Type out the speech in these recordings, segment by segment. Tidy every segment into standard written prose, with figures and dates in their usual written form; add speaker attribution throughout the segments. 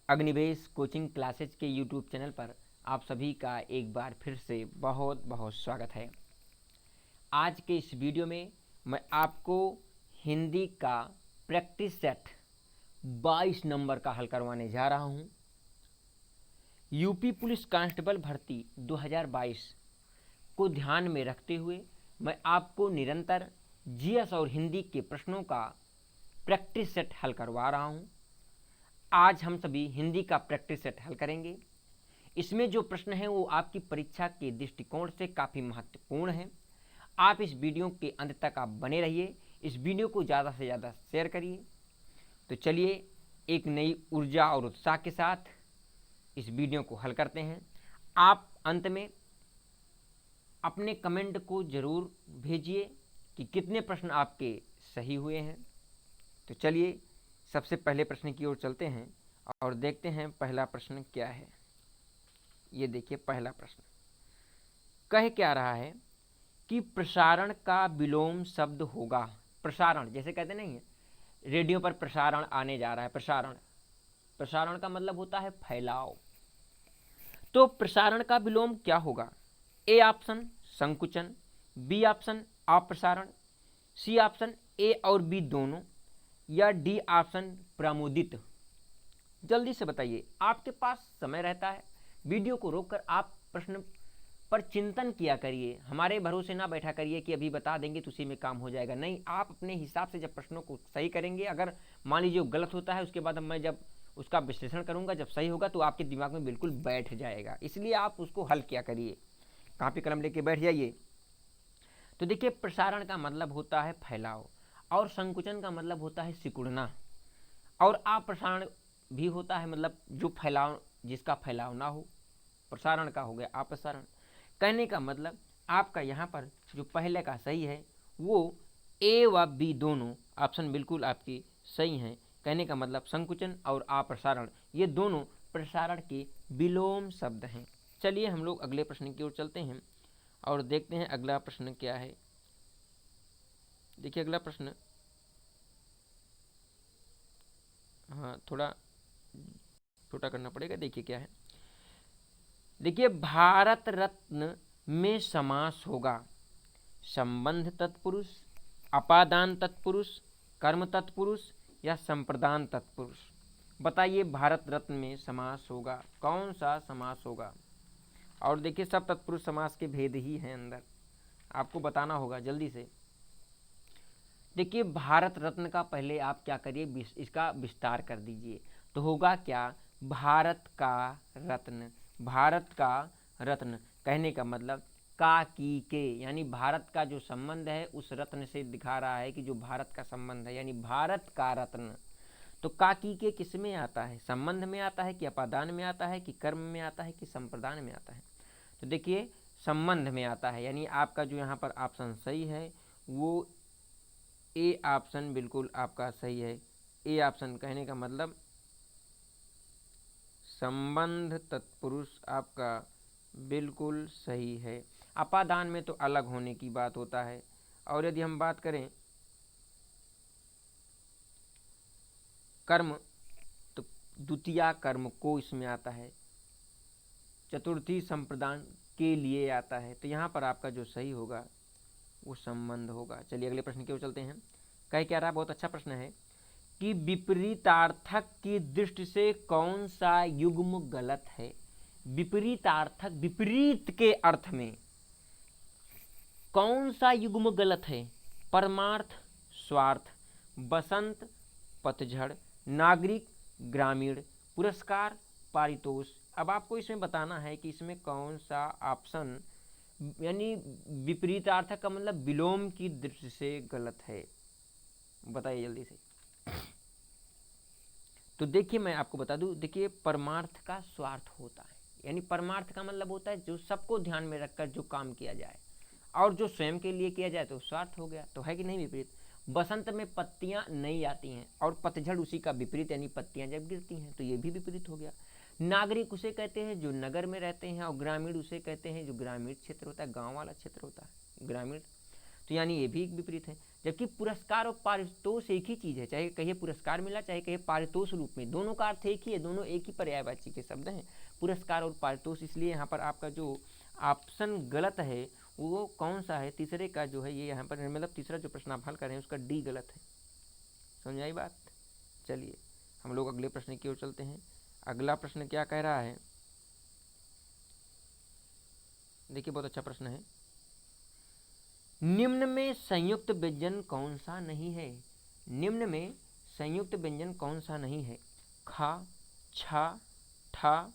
Speaker 1: Agnivesh coaching classes के YouTube channel पर आप सभी का एक बार फिर से बहुत बहुत स्वागत है। आज के इस वीडियो में मैं आपको हिंदी का प्रैक्टिस सेट 22 नंबर का हल करवाने जा रहा हूं। यूपी पुलिस कांस्टेबल भर्ती 2022 को ध्यान में रखते हुए मैं आपको निरंतर जीएस और हिंदी के प्रश्नों का प्रैक्टिस सेट हल करवा रहा हूं। आज हम सभी हिंदी का प्रैक्टिस सेट हल करेंगे। इसमें जो प्रश्न है वो आपकी परीक्षा के दृष्टिकोण से काफ़ी महत्वपूर्ण है। आप इस वीडियो के अंत तक आप बने रहिए, इस वीडियो को ज़्यादा से ज़्यादा शेयर करिए। तो चलिए एक नई ऊर्जा और उत्साह के साथ इस वीडियो को हल करते हैं। आप अंत में अपने कमेंट को ज़रूर भेजिए कि कितने प्रश्न आपके सही हुए हैं। तो चलिए सबसे पहले प्रश्न की ओर चलते हैं और देखते हैं पहला प्रश्न क्या है। ये देखिए पहला प्रश्न कह क्या रहा है कि प्रसारण का विलोम शब्द होगा। प्रसारण जैसे कहते नहीं है, रेडियो पर प्रसारण आने जा रहा है। प्रसारण का मतलब होता है फैलाव। तो प्रसारण का विलोम क्या होगा? ए ऑप्शन संकुचन, बी ऑप्शन अप्रसारण, सी ऑप्शन ए और बी दोनों, या डी ऑप्शन प्रमुदित। जल्दी से बताइए, आपके पास समय रहता है। वीडियो को रोककर आप प्रश्न पर चिंतन किया करिए। हमारे भरोसे ना बैठा करिए कि अभी बता देंगे तो उसी में काम हो जाएगा। नहीं, आप अपने हिसाब से जब प्रश्नों को सही करेंगे, अगर मान लीजिए गलत होता है उसके बाद मैं जब उसका विश्लेषण करूंगा, जब सही होगा तो आपके दिमाग में बिल्कुल बैठ जाएगा। इसलिए आप उसको हल किया करिए, कॉपी कलम लेके बैठ जाइए। तो देखिए, प्रसारण का मतलब होता है फैलाव, और संकुचन का मतलब होता है सिकुड़ना, और अप्रसारण भी होता है मतलब जो फैलाव, जिसका फैलाव ना हो। प्रसारण का हो गया अप्रसारण। कहने का मतलब आपका यहाँ पर जो पहले का सही है वो ए व बी दोनों ऑप्शन बिल्कुल आपकी सही हैं। कहने का मतलब संकुचन और अप्रसारण ये दोनों प्रसारण के विलोम शब्द हैं। चलिए हम लोग अगले प्रश्न की ओर चलते हैं और देखते हैं अगला प्रश्न क्या है। देखिए अगला प्रश्न, हाँ थोड़ा छोटा करना पड़ेगा। देखिए क्या है, देखिए भारत रत्न में समास होगा संबंध तत्पुरुष, अपादान तत्पुरुष, कर्म तत्पुरुष या संप्रदान तत्पुरुष। बताइए भारत रत्न में समास होगा कौन सा समास होगा? और देखिए सब तत्पुरुष समास के भेद ही हैं अंदर, आपको बताना होगा जल्दी से। देखिए भारत रत्न का पहले आप क्या करिए, इसका विस्तार कर दीजिए। तो होगा क्या? भारत का रत्न। भारत का रत्न कहने का मतलब का की के, यानी भारत का जो संबंध है उस रत्न से दिखा रहा है कि जो भारत का संबंध है, यानी भारत का रत्न। तो का की के किस में आता है? संबंध में आता है कि अपादान में आता है कि कर्म में आता है कि संप्रदान में आता है? तो देखिए संबंध में आता है, यानी आपका जो यहाँ पर ऑप्शन सही है वो ए ऑप्शन बिल्कुल आपका सही है। ए ऑप्शन कहने का मतलब संबंध तत्पुरुष आपका बिल्कुल सही है। अपादान में तो अलग होने की बात होता है। और यदि हम बात करें कर्म, तो द्वितीया कर्म को इसमें आता है, चतुर्थी संप्रदान के लिए आता है। तो यहाँ पर आपका जो सही होगा वो संबंध होगा। चलिए अगले प्रश्न की ओर चलते हैं। कह क्या रहा, बहुत अच्छा प्रश्न है कि विपरीतार्थक की दृष्टि से कौन सा युग्म गलत है? विपरीतार्थक, विपरीत के अर्थ में कौन सा युग्म गलत है? परमार्थ, स्वार्थ, बसंत, पतझड़, नागरिक, ग्रामीण, पुरस्कार, पारितोष। अब आपको इसमें बताना है कि इसमें कौन सा ऑप्शन, यानी विपरीतार्थक का मतलब विलोम की दृष्टि से गलत है। बताइए जल्दी से। तो देखिए मैं आपको बता दूं, देखिए परमार्थ का स्वार्थ होता है, यानी परमार्थ का मतलब होता है जो सबको ध्यान में रखकर जो काम किया जाए, और जो स्वयं के लिए किया जाए तो स्वार्थ हो गया। तो है कि नहीं विपरीत? बसंत में पत्तियां नहीं आती हैं और पतझड़ उसी का विपरीत, यानी पत्तियां जब गिरती हैं, तो ये भी विपरीत हो गया। नागरिक उसे कहते हैं जो नगर में रहते हैं, और ग्रामीण उसे कहते हैं जो ग्रामीण क्षेत्र होता है, गाँव वाला क्षेत्र होता है ग्रामीण। तो यानी ये भी एक विपरीत है। जबकि पुरस्कार और पारितोष एक ही चीज़ है, चाहे कहिए पुरस्कार मिला चाहे कहिए पारितोष रूप में, दोनों का अर्थ एक ही है, दोनों एक ही पर्यायवाची के शब्द हैं, पुरस्कार और पारितोष। इसलिए यहाँ पर आपका जो ऑप्शन गलत है वो कौन सा है, तीसरे का जो है ये यहाँ पर, मतलब तीसरा जो प्रश्न आप हल कर रहे हैं उसका डी गलत है। समझाई बात। चलिए हम लोग अगले प्रश्न की ओर चलते हैं। अगला प्रश्न क्या कह रहा है, देखिए बहुत अच्छा प्रश्न है। निम्न में संयुक्त व्यंजन कौन सा नहीं है? निम्न में संयुक्त व्यंजन कौन सा नहीं है? खा, छा, ठा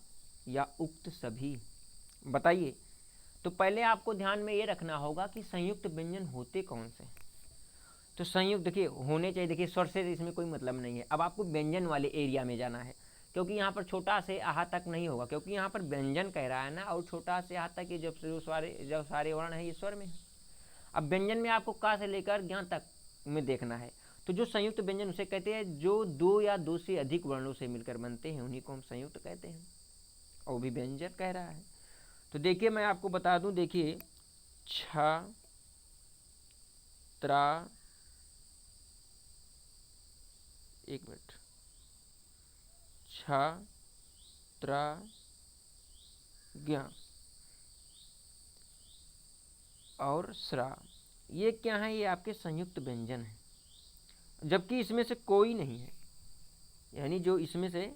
Speaker 1: या उक्त सभी? बताइए। तो पहले आपको ध्यान में ये रखना होगा कि संयुक्त व्यंजन होते कौन से। तो संयुक्त देखिए होने चाहिए, देखिए स्वर से इसमें कोई मतलब नहीं है। अब आपको व्यंजन वाले एरिया में जाना है, क्योंकि यहाँ पर छोटा से आहा तक नहीं होगा, क्योंकि यहाँ पर व्यंजन कह रहा है ना, और छोटा से आहा तक ये जो सारे वर्ण है ये स्वर में है। अब व्यंजन में आपको का से लेकर ज्ञ तक में देखना है। तो जो संयुक्त व्यंजन उसे कहते हैं जो दो या दो से अधिक वर्णों से मिलकर बनते हैं, उन्हीं को हम संयुक्त कहते हैं, और भी व्यंजन कह रहा है। तो देखिए मैं आपको बता दूं, देखिए छ, त्रा, एक मिनट, छ, त्रा, ज्ञ और स्रा, ये क्या है? ये आपके संयुक्त व्यंजन है, जबकि इसमें से कोई नहीं है, यानी जो इसमें से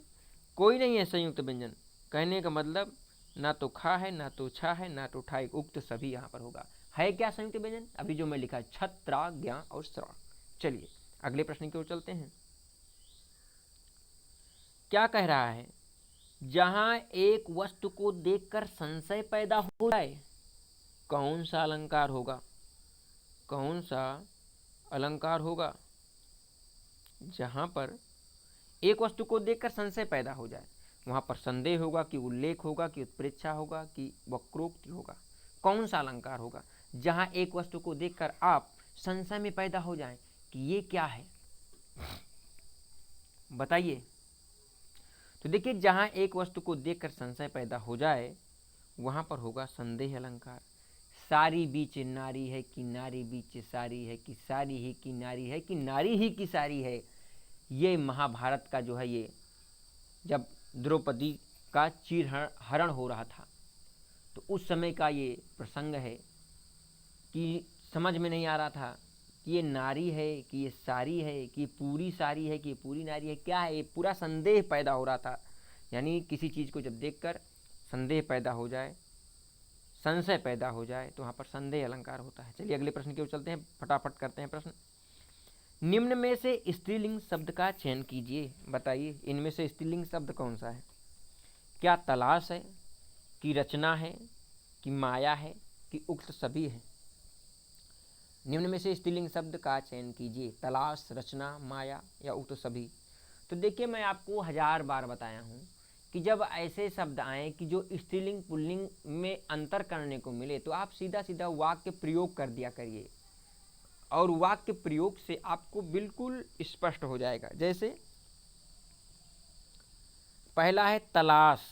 Speaker 1: कोई नहीं है संयुक्त व्यंजन। कहने का मतलब ना तो खा है, ना तो छा है, ना तो ठा, उक्त सभी यहाँ पर होगा। है क्या संयुक्त व्यंजन? अभी जो मैं लिखा है छत्रा, ज्ञ और स्रा। चलिए अगले प्रश्न की ओर चलते हैं। क्या कह रहा है? जहां एक वस्तु को देखकर संशय पैदा हो जाए, कौन सा अलंकार होगा? कौन सा अलंकार होगा? जहां पर एक वस्तु को देखकर संशय पैदा हो जाए, वहां पर संदेह होगा कि उल्लेख होगा कि उत्प्रेक्षा होगा कि वक्रोक्ति होगा? कौन सा अलंकार होगा जहां एक वस्तु को देखकर आप संशय में पैदा हो जाएं कि ये क्या है? बताइए। तो देखिए जहां एक वस्तु को देखकर संशय पैदा हो जाए वहां पर होगा संदेह अलंकार। सारी बीच नारी है कि नारी बीच सारी है, कि सारी ही की नारी है, कि नारी ही की सारी है। ये महाभारत का जो है, ये जब द्रौपदी का चीरहरण हो रहा था तो उस समय का ये प्रसंग है कि समझ में नहीं आ रहा था कि ये नारी है कि ये सारी है, कि ये पूरी सारी है कि ये पूरी नारी है, क्या है? ये पूरा संदेह पैदा हो रहा था। यानी किसी चीज़ को जब देखकर संदेह पैदा हो जाए, संशय पैदा हो जाए, तो वहाँ पर संदेह अलंकार होता है। चलिए अगले प्रश्न की ओर चलते हैं, फटाफट करते हैं प्रश्न। निम्न में से स्त्रीलिंग शब्द का चयन कीजिए। बताइए इनमें से स्त्रीलिंग शब्द कौन सा है? क्या तलाश है, कि रचना है, कि माया है, कि उक्त सभी है? निम्न में से स्त्रीलिंग शब्द का चयन कीजिए। तलाश, रचना, माया या उक्त सभी? तो देखिए मैं आपको 1000 बार बताया हूँ कि जब ऐसे शब्द आए कि जो स्त्रीलिंग पुल्लिंग में अंतर करने को मिले तो आप सीधा सीधा वाक्य प्रयोग कर दिया करिए, और वाक्य प्रयोग से आपको बिल्कुल स्पष्ट हो जाएगा। जैसे पहला है तलाश।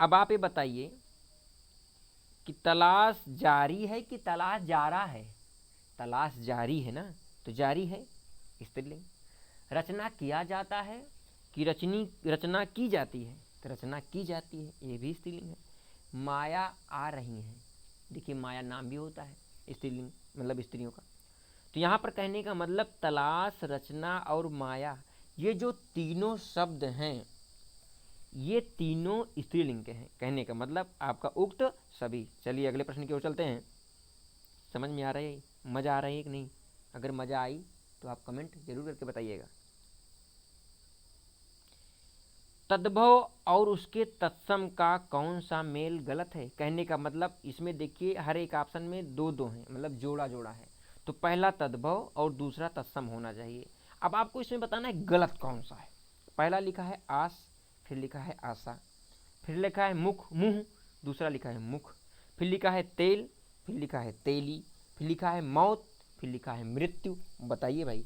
Speaker 1: अब आप ये बताइए कि तलाश जारी है कि तलाश जारा है? तलाश जारी है ना, तो जारी है स्त्रीलिंग। रचना किया जाता है कि रचना की जाती है? तो रचना की जाती है, ये भी स्त्रीलिंग है। माया आ रही है, देखिए माया नाम भी होता है स्त्रीलिंग, मतलब स्त्रियों का। तो यहाँ पर कहने का मतलब तलाश, रचना और माया, ये जो तीनों शब्द हैं ये तीनों स्त्रीलिंग के हैं। कहने का मतलब आपका उक्त सभी। चलिए अगले प्रश्न की ओर चलते हैं। समझ में आ रहा है, मज़ा आ रहा है कि नहीं? अगर मज़ा आई तो आप कमेंट जरूर करके बताइएगा। तद्भव और उसके तत्सम का कौन सा मेल गलत है? कहने का मतलब इसमें देखिए हर एक ऑप्शन में दो दो हैं, मतलब जोड़ा जोड़ा है। तो पहला तद्भव और दूसरा तत्सम होना चाहिए। अब आपको इसमें बताना है गलत कौन सा है। पहला लिखा है आस, फिर लिखा है आशा, फिर लिखा है मुख मुंह, दूसरा लिखा है मुख, फिर लिखा है तेल, फिर लिखा है तेली, फिर लिखा है मौत, फिर लिखा है मृत्यु। बताइए भाई,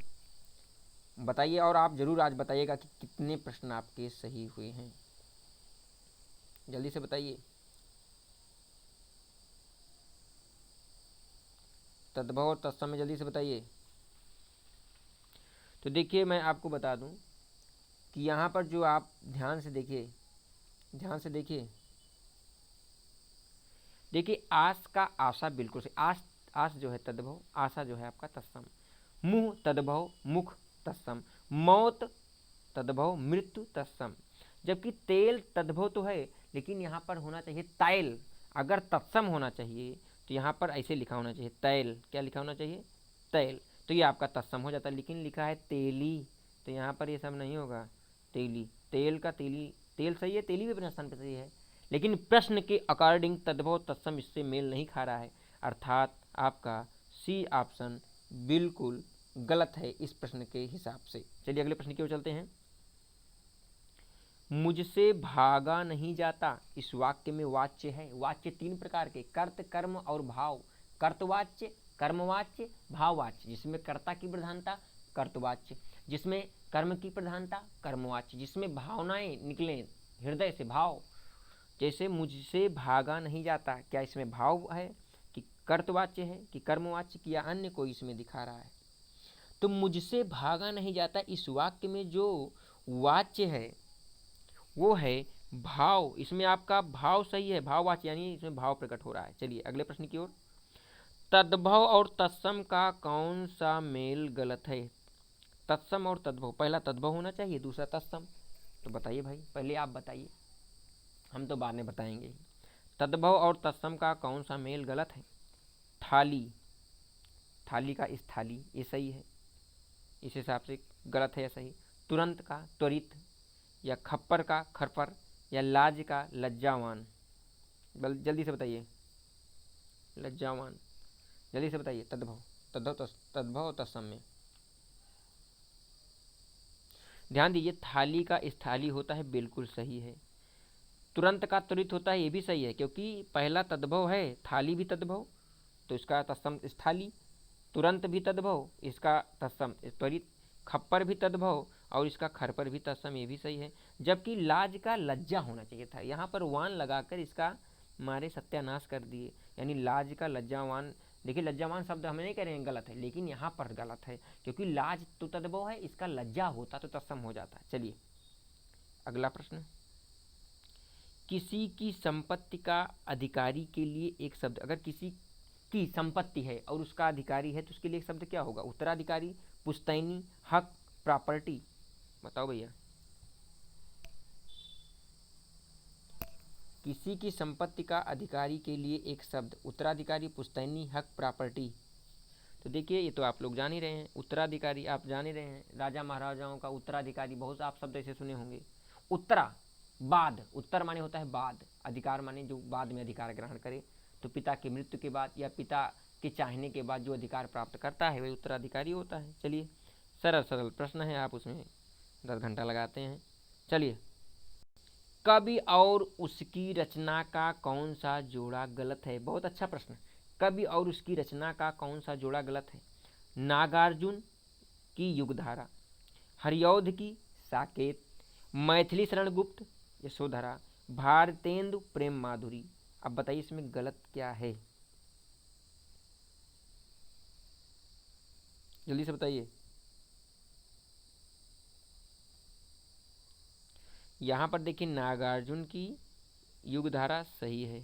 Speaker 1: बताइए। और आप जरूर आज बताइएगा कि कितने प्रश्न आपके सही हुए हैं, जल्दी से बताइए। तद्भव और तत्सम में जल्दी से बताइए। तो देखिए मैं आपको बता दूं कि यहाँ पर जो आप ध्यान से देखिए, देखिए आस का आशा बिल्कुल से, आस आस जो है तद्भव, आशा जो है आपका तत्सम, मुंह तद्भव मुख तत्सम, मौत तद्भव मृत्यु तत्सम। जबकि तेल तद्भव तो है, लेकिन यहाँ पर होना चाहिए तैल। अगर तत्सम होना चाहिए तो यहाँ पर ऐसे लिखा होना चाहिए तैल। क्या लिखा होना चाहिए? तैल। तो ये आपका तत्सम हो जाता है, लेकिन लिखा है तेली, तो यहाँ पर ये सब नहीं होगा। तेली, तेल का तेली, तेल सही है, तेली भी अपने स्थान पर सही है, लेकिन प्रश्न के अकॉर्डिंग तद्भव तत्सम इससे मेल नहीं खा रहा है, अर्थात आपका सी ऑप्शन बिल्कुल गलत है इस प्रश्न के हिसाब से। चलिए अगले प्रश्न की ओर चलते हैं। मुझसे भागा नहीं जाता, इस वाक्य में वाच्य है। वाच्य तीन प्रकार के, कर्त कर्म और भाव। कर्तवाच्य, कर्मवाच्य, भाववाच्य। जिसमें कर्ता की प्रधानता कर्तवाच्य, जिसमें कर्म की प्रधानता कर्मवाच्य, जिसमें भावनाएं निकले हृदय से भाव। जैसे मुझसे भागा नहीं जाता, क्या इसमें भाव है कि कर्तवाच्य है कि कर्मवाच्य की, या अन्य कोई इसमें दिखा रहा है? तो मुझसे भागा नहीं जाता इस वाक्य में जो वाच्य है वो है भाव। इसमें आपका भाव सही है, भाववाच्य, यानी इसमें भाव प्रकट हो रहा है। चलिए अगले प्रश्न की ओर। तद्भव और तत्सम का कौन सा मेल गलत है? तत्सम और तद्भव, पहला तद्भव होना चाहिए, दूसरा तत्सम। तो बताइए भाई, पहले आप बताइए, हम तो बाद में बताएंगे। तद्भव और तत्सम का कौन सा मेल गलत है? थाली, थाली का स्थाली, ये सही है, इस हिसाब से गलत है या सही? तुरंत का त्वरित, या खप्पर का खरपर, या लाज का लज्जावान? जल्दी से बताइए, लज्जावान, जल्दी से बताइए। तद्भव, तद्भव तत्सम में ध्यान दीजिए, थाली का स्थाली होता है, बिल्कुल सही है। तुरंत का त्वरित होता है, ये भी सही है, क्योंकि पहला तद्भव है, थाली भी तद्भव, तो इसका तत्सम स्थाली। तुरंत भी तद्भव, इसका तत्सम त्वरित। खप्पर भी तद्भव और इसका खरपर भी तत्सम, ये भी सही है। जबकि लाज का लज्जा होना चाहिए था, यहाँ पर वान लगाकर इसका मारे सत्यानाश कर दिए, यानी लाज का लज्जावान। देखिए लज्जावान शब्द हम नहीं कह रहे हैं गलत है, लेकिन यहाँ पर गलत है, क्योंकि लाज तो तद्भव है, इसका लज्जा होता तो तत्सम हो जाता। चलिए अगला प्रश्न। किसी की संपत्ति का अधिकारी के लिए एक शब्द, अगर किसी की संपत्ति है और उसका अधिकारी है तो उसके लिए एक शब्द क्या होगा? उत्तराधिकारी, पुश्तैनी, हक, प्रॉपर्टी। बताओ भैया। किसी की संपत्ति का अधिकारी के लिए एक शब्द, उत्तराधिकारी, पुश्तैनी, हक, प्रॉपर्टी। तो देखिए ये तो आप लोग जान ही रहे हैं, उत्तराधिकारी आप जान ही रहे हैं, राजा महाराजाओं का उत्तराधिकारी, बहुत आप शब्द ऐसे सुने होंगे। उत्तरा, बाद, उत्तर माने होता है बाद, अधिकार माने जो बाद में अधिकार ग्रहण करे। तो पिता की मृत्यु के बाद या पिता के चाहने के बाद जो अधिकार प्राप्त करता है वही उत्तराधिकारी होता है। चलिए सरल सरल प्रश्न है, आप उसमें 10 घंटा लगाते हैं। चलिए, कवि और उसकी रचना का कौन सा जोड़ा गलत है? बहुत अच्छा प्रश्न। कवि और उसकी रचना का कौन सा जोड़ा गलत है? नागार्जुन की युगधारा, हरिऔध की साकेत, मैथिली शरण गुप्त यशोधरा, भारतेंदु प्रेम माधुरी। अब बताइए इसमें गलत क्या है? जल्दी से बताइए। यहाँ पर देखिए नागार्जुन की युगधारा सही है,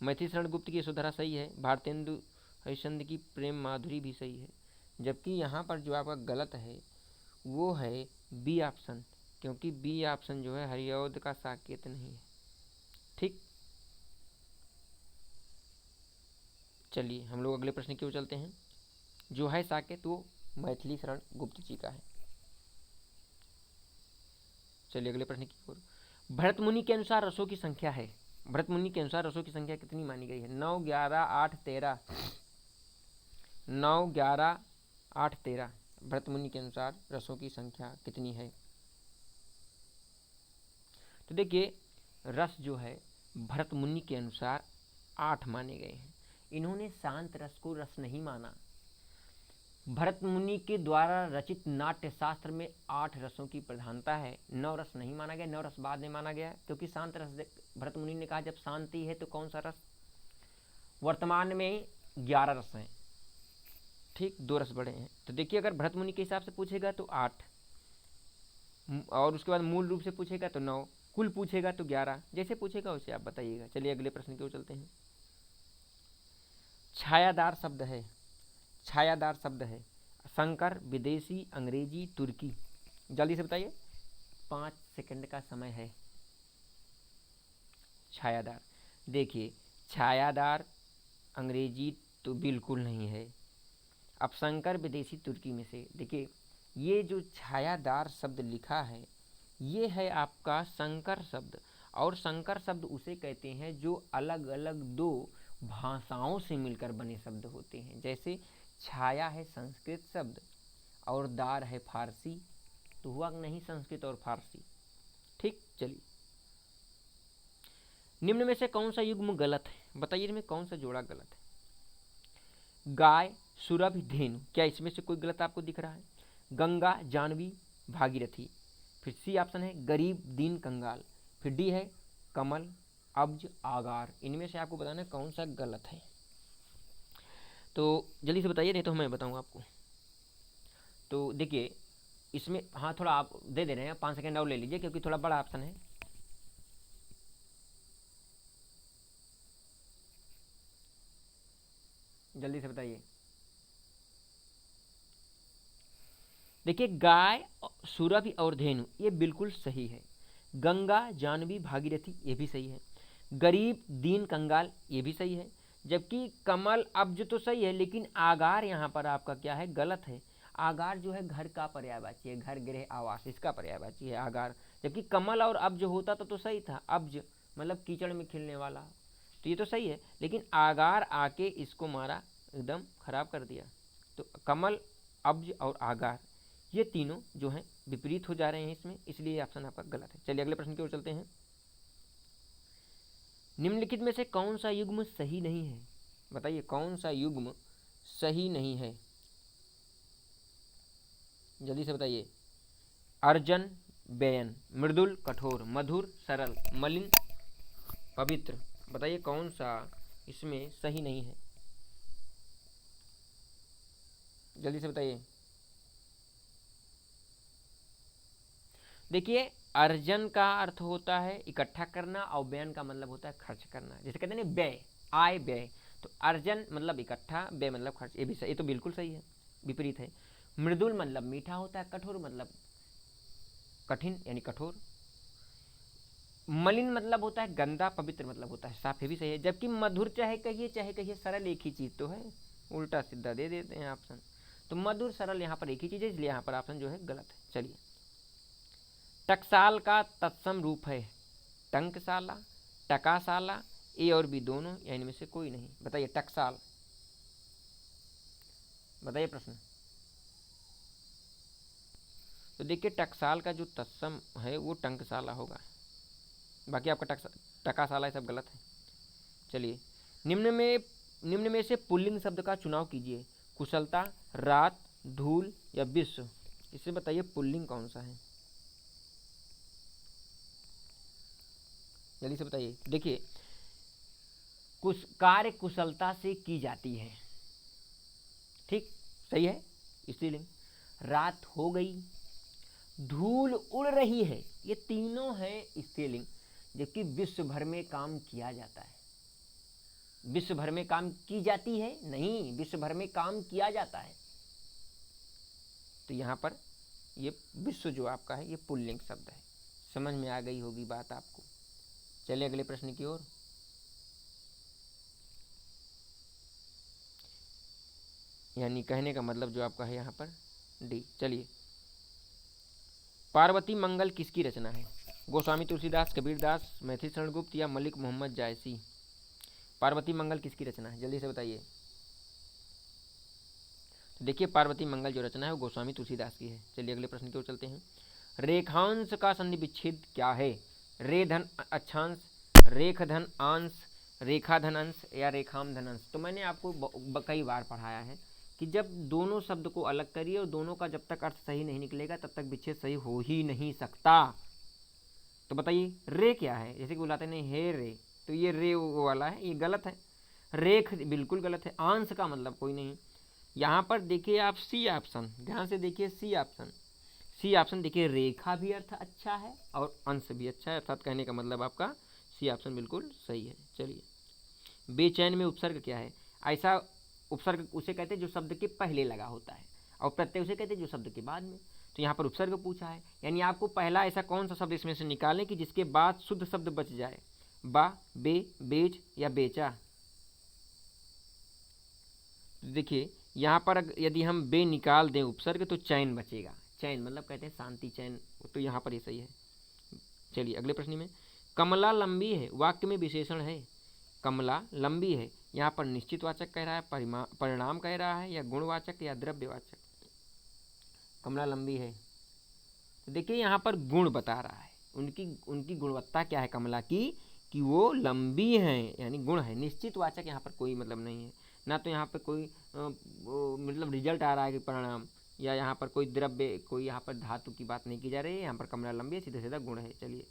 Speaker 1: मैथिली शरण गुप्त की यशोधरा सही है, भारतेंदु हरिश्चंद्र की प्रेम माधुरी भी सही है। जबकि यहाँ पर जो आपका गलत है वो है बी ऑप्शन, क्योंकि बी ऑप्शन जो है हरिऔध का साकेत नहीं है। ठीक, चलिए हम लोग अगले प्रश्न की ओर चलते हैं। जो है साकेत वो मैथिली शरण गुप्त जी का है। चलिए अगले प्रश्न की ओर। भरत मुनि के अनुसार रसों की संख्या है, भरत मुनि के अनुसार रसों की संख्या कितनी मानी गई है? 9, 11, 8, 13। 9, 11, 8, 13। भरत मुनि के अनुसार रसों की संख्या कितनी है? तो देखिए रस जो है भरत मुनि के अनुसार 8 माने गए हैं। इन्होंने शांत रस को रस नहीं माना। भरत मुनि के द्वारा रचित नाट्य शास्त्र में 8 रसों की प्रधानता है, 9 रस नहीं माना गया। 9 रस बाद में माना गया, क्योंकि शांत रस भरत मुनि ने कहा जब शांति है तो कौन सा रस। वर्तमान में 11 रस हैं, ठीक, 2 रस बड़े हैं। तो देखिए अगर भरत मुनि के हिसाब से पूछेगा तो 8, और उसके बाद मूल रूप से पूछेगा तो 9, कुल पूछेगा तो 11, जैसे पूछेगा वैसे आप बताइएगा। चलिए अगले प्रश्न की ओर चलते हैं। छायादार शब्द है, छायादार शब्द है संकर, विदेशी, अंग्रेजी, तुर्की। जल्दी से बताइए, 5 सेकंड का समय है। छायादार, देखिए छायादार अंग्रेजी तो बिल्कुल नहीं है। अब संकर, विदेशी, तुर्की में से देखिए ये जो छायादार शब्द लिखा है ये है आपका संकर शब्द, और संकर शब्द उसे कहते हैं जो अलग अलग 2 भाषाओं से मिलकर बने शब्द होते हैं। जैसे छाया है संस्कृत शब्द और दार है फारसी, तो हुआ नहीं संस्कृत और फारसी। ठीक, चलिए निम्न में से कौन सा युग्म गलत है, बताइए इनमें कौन सा जोड़ा गलत है। गाय, सुरभि, धेनु, क्या इसमें से कोई गलत आपको दिख रहा है। गंगा, जाह्नवी, भागीरथी। फिर सी ऑप्शन है गरीब, दीन, कंगाल। फिर डी है कमल, अब्ज, आगार। इनमें से आपको बताना है कौन सा गलत है। तो जल्दी से बताइए, नहीं तो मैं बताऊंगा आपको। तो देखिए इसमें हाँ थोड़ा आप दे रहे हैं, 5 सेकंड और ले लीजिए क्योंकि थोड़ा बड़ा ऑप्शन है। जल्दी से बताइए। देखिए गाय, सुरभि और धेनु ये बिल्कुल सही है। गंगा, जाह्नवी, भागीरथी ये भी सही है। गरीब, दीन, कंगाल ये भी सही है। जबकि कमल, अब्ज तो सही है, लेकिन आगार यहाँ पर आपका क्या है, गलत है। आगार जो है घर का पर्यायवाची है, घर, गृह, आवास इसका पर्यायवाची है आगार। जबकि कमल और अब्ज होता तो सही था। अब्ज मतलब कीचड़ में खिलने वाला, तो ये तो सही है, लेकिन आगार आके इसको मारा, एकदम खराब कर दिया। तो कमल, अब्ज और आगार ये तीनों जो हैं विपरीत हो जा रहे हैं इसमें, इसलिए ये ऑप्शन आपका गलत है। चलिए अगले प्रश्न की ओर चलते हैं। निम्नलिखित में से कौन सा युग्म सही नहीं है, बताइए कौन सा युग्म सही नहीं है, जल्दी से बताइए। अर्जन, व्ययन, मृदुल, कठोर, मधुर, सरल, मलिन, पवित्र। बताइए कौन सा इसमें सही नहीं है, जल्दी से बताइए। देखिए अर्जन का अर्थ होता है इकट्ठा करना, और व्ययन का मतलब होता है खर्च करना। जैसे कहते हैं ना व्यय, आय व्यय, तो अर्जन मतलब इकट्ठा, व्यय मतलब खर्च, ये भी सही, ये तो बिल्कुल सही है, विपरीत है। मृदुल मतलब मीठा होता है, कठोर मतलब कठिन यानी कठोर। मलिन मतलब होता है गंदा, पवित्र मतलब होता है साफ, ये भी सही है। जबकि मधुर चाहे कहिए सरल एक ही चीज़ तो है, उल्टा सीधा दे देते हैं ऑप्शन। तो मधुर सरल यहाँ पर एक ही चीज़ है, इसलिए यहाँ पर ऑप्शन जो है गलत है। चलिए टकसाल का तत्सम रूप है टंकशाला, टकाशाला, ए और बी दोनों या इनमें से कोई नहीं। बताइए टकसाल, बताइए प्रश्न। तो देखिए टकसाल का जो तत्सम है वो टंकशाला होगा, बाकी आपका टकाशाला ये सब गलत है। चलिए निम्न में से पुल्लिंग शब्द का चुनाव कीजिए। कुशलता, रात, धूल या विश्व। इससे बताइए पुल्लिंग कौन सा है, जल्दी से बताइए। देखिए कार्य कुशलता से की जाती है, ठीक सही है स्त्रीलिंग। रात हो गई, धूल उड़ रही है, ये तीनों है स्त्रीलिंग। जबकि विश्व भर में काम किया जाता है, विश्व भर में काम की जाती है नहीं, विश्व भर में काम किया जाता है। तो यहाँ पर ये विश्व जो आपका है ये पुल्लिंग शब्द है। समझ में आ गई होगी बात आपको। चलिए अगले प्रश्न की ओर। यानी कहने का मतलब जो आपका है यहाँ पर डी। चलिए पार्वती मंगल किसकी रचना है, गोस्वामी तुलसीदास, कबीरदास, मैथिली शरण गुप्त या मलिक मोहम्मद जायसी। पार्वती मंगल किसकी रचना है, जल्दी से बताइए। तो देखिए पार्वती मंगल जो रचना है वो गोस्वामी तुलसीदास की है। चलिए अगले प्रश्न की ओर चलते हैं। रेखांश का संधि विच्छेद क्या है, रे धन अक्षांश, रेख धन अंश, रेखा धन अंश या रेखाम धन अंश। तो मैंने आपको कई बार पढ़ाया है कि जब दोनों शब्द को अलग करिए और दोनों का जब तक अर्थ सही नहीं निकलेगा तब तक विच्छेद सही हो ही नहीं सकता। तो बताइए रे क्या है, जैसे कि बुलाते नहीं हे रे, तो ये रे वो वाला है, ये गलत है। रेख बिल्कुल गलत है। अंश का मतलब कोई नहीं, यहाँ पर देखिए आप सी ऑप्शन, ध्यान से देखिए सी ऑप्शन, सी ऑप्शन देखिए, रेखा भी अर्थ अच्छा है और अंश भी अच्छा है, अर्थात कहने का मतलब आपका सी ऑप्शन बिल्कुल सही है। चलिए, बेचैन में उपसर्ग क्या है? ऐसा उपसर्ग उसे कहते हैं जो शब्द के पहले लगा होता है, और प्रत्यय उसे कहते हैं जो शब्द के बाद में। तो यहाँ पर उपसर्ग पूछा है, यानी आपको पहला ऐसा कौन सा शब्द इसमें से निकालें कि जिसके बाद शुद्ध शब्द बच जाए, बा, बे, बेच या बेचा। देखिए यहाँ पर यदि हम बे निकाल दें उपसर्ग तो चैन बचेगा, चैन मतलब कहते हैं शांति, चैन, तो यहाँ पर ये सही है। चलिए अगले प्रश्न में, कमला लंबी है वाक्य में विशेषण है। कमला लंबी है, यहाँ पर निश्चित वाचक कह रहा है, परिणाम कह रहा है, या गुणवाचक या द्रव्यवाचक? कमला लंबी है, तो देखिए यहाँ पर गुण बता रहा है, उनकी उनकी गुणवत्ता क्या है कमला की, कि वो लंबी हैं, यानी गुण है। निश्चित वाचक यहाँ पर कोई मतलब नहीं है, ना तो यहाँ पर कोई मतलब रिजल्ट आ रहा है कि परिणाम, या यहाँ पर कोई द्रव्य, कोई यहाँ पर धातु की बात नहीं की जा रही है। यहाँ पर कमला लंबी है, सीधा सीधा गुण है। चलिए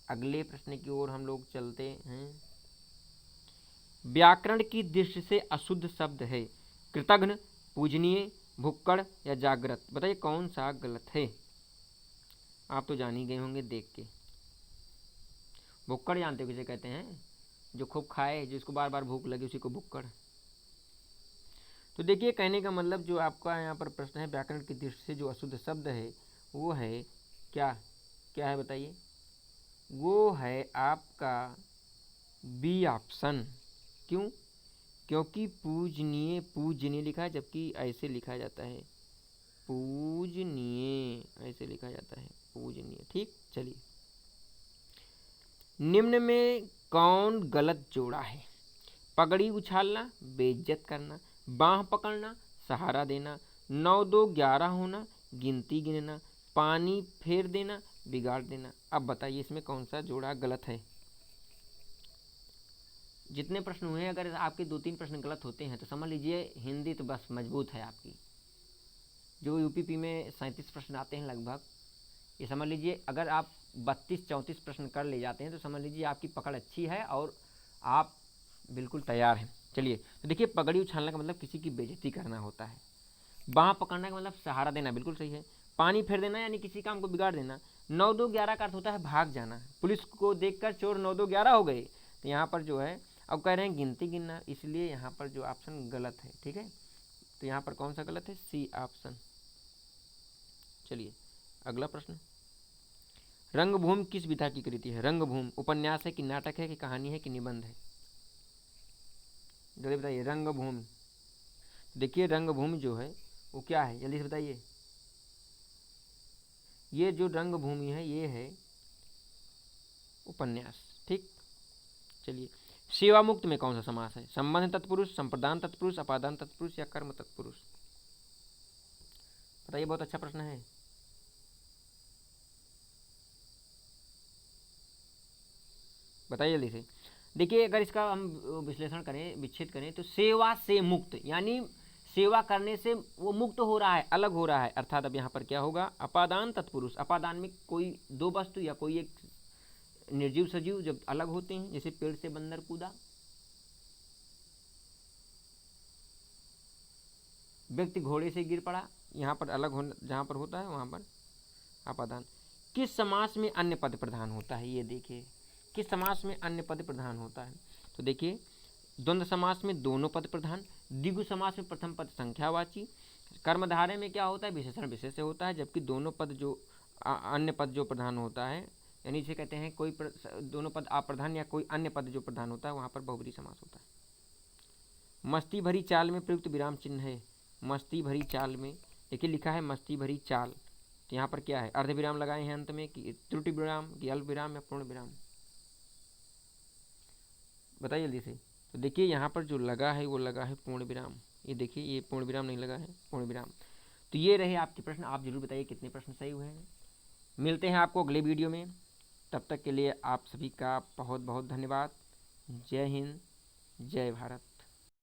Speaker 1: अगले प्रश्न की ओर हम लोग चलते हैं। व्याकरण की दृष्टि से अशुद्ध शब्द है, कृतघ्न, पूजनीय, भुक्कड़ या जागृत। बताइए कौन सा गलत है? आप तो जान ही गए होंगे देख के। भुक्कड़ जानते हो किसे कहते हैं? जो खूब खाए, जिसको बार बार भूख लगे, उसी को भुक्कड़। तो देखिए कहने का मतलब जो आपका यहाँ पर प्रश्न है, व्याकरण की दृष्टि से जो अशुद्ध शब्द है वो है क्या, क्या है बताइए? वो है आपका बी ऑप्शन। क्यों? क्योंकि पूजनीय, पूजनीय लिखा है, जबकि ऐसे लिखा जाता है पूजनीय, ऐसे लिखा जाता है पूजनीय। ठीक, चलिए निम्न में कौन गलत जोड़ा है? पगड़ी उछालना, बेइज्जत करना, बाँह पकड़ना, सहारा देना, 9 2 11 होना, गिनती गिनना, पानी फेर देना, बिगाड़ देना। अब बताइए इसमें कौन सा जोड़ा गलत है? जितने प्रश्न हुए, अगर आपके 2-3 प्रश्न गलत होते हैं तो समझ लीजिए हिंदी तो बस मजबूत है आपकी। जो यूपीपी में 37 प्रश्न आते हैं लगभग, ये समझ लीजिए अगर आप 32-34 प्रश्न कर ले जाते हैं तो समझ लीजिए आपकी पकड़ अच्छी है और आप बिल्कुल तैयार हैं। चलिए तो देखिए, पगड़ी उछालने का मतलब किसी की बेइज्जती करना होता है। बाँह पकड़ने का मतलब सहारा देना, बिल्कुल सही है। पानी फेर देना यानी किसी काम को बिगाड़ देना। 9 2 11 का अर्थ होता है भाग जाना। पुलिस को देखकर चोर 9 2 11 हो गए, तो यहाँ पर जो है अब कह रहे हैं गिनती गिनना, इसलिए यहाँ पर जो ऑप्शन गलत है। ठीक है, तो यहाँ पर कौन सा गलत है? C option. चलिए अगला प्रश्न, रंगभूमि किस विधा की कृति है? रंगभूमि उपन्यास है कि नाटक है कि कहानी है कि निबंध है? जल्दी बताइए। रंगभूमि, देखिए रंगभूमि जो है वो क्या है, जल्दी से बताइए। ये जो रंगभूमि है ये है उपन्यास। ठीक, चलिए सेवा मुक्त में कौन सा समास है? संबंध तत्पुरुष, संप्रदान तत्पुरुष, अपादान तत्पुरुष या कर्म तत्पुरुष? बताइए, बहुत अच्छा प्रश्न है। बताइए जल्दी से। देखिए अगर इसका हम विश्लेषण करें, विच्छेद करें, तो सेवा से मुक्त यानी सेवा करने से वो मुक्त हो रहा है, अलग हो रहा है, अर्थात अब यहाँ पर क्या होगा? अपादान तत्पुरुष। अपादान में कोई दो वस्तु या कोई एक निर्जीव सजीव जब अलग होते हैं, जैसे पेड़ से बंदर कूदा, व्यक्ति घोड़े से गिर पड़ा, यहाँ पर अलग हो, जहाँ पर होता है वहाँ पर अपादान। किस समास में अन्य पद प्रधान होता है? ये देखिए किस समास में अन्य पद प्रधान होता है? तो देखिए द्वंद्व समास में दोनों पद प्रधान, द्विगु समास में प्रथम पद संख्यावाची, कर्मधारय में क्या होता है? विशेषण विशेष से होता है, जबकि दोनों पद जो अन्य पद जो प्रधान होता है, यानी इसे कहते हैं कोई दोनों पद अप्रधान या कोई अन्य पद जो प्रधान होता है, वहाँ पर बहुब्रीहि समास होता है। मस्ती भरी चाल में प्रयुक्त विराम चिन्ह है। मस्ती भरी चाल में देखिए लिखा है मस्ती भरी चाल, तो यहाँ पर क्या है? अर्ध विराम लगाए हैं अंत में, कि त्रुटि विराम, कि अल्प विराम या पूर्ण विराम? बताइए जल्दी से। तो देखिए यहाँ पर जो लगा है वो लगा है पूर्ण विराम। ये देखिए ये पूर्ण विराम नहीं लगा है, पूर्ण विराम। तो ये रहे आपके प्रश्न। आप जरूर बताइए कितने प्रश्न सही हुए हैं। मिलते हैं आपको अगले वीडियो में, तब तक के लिए आप सभी का बहुत बहुत धन्यवाद। जय हिंद, जय भारत।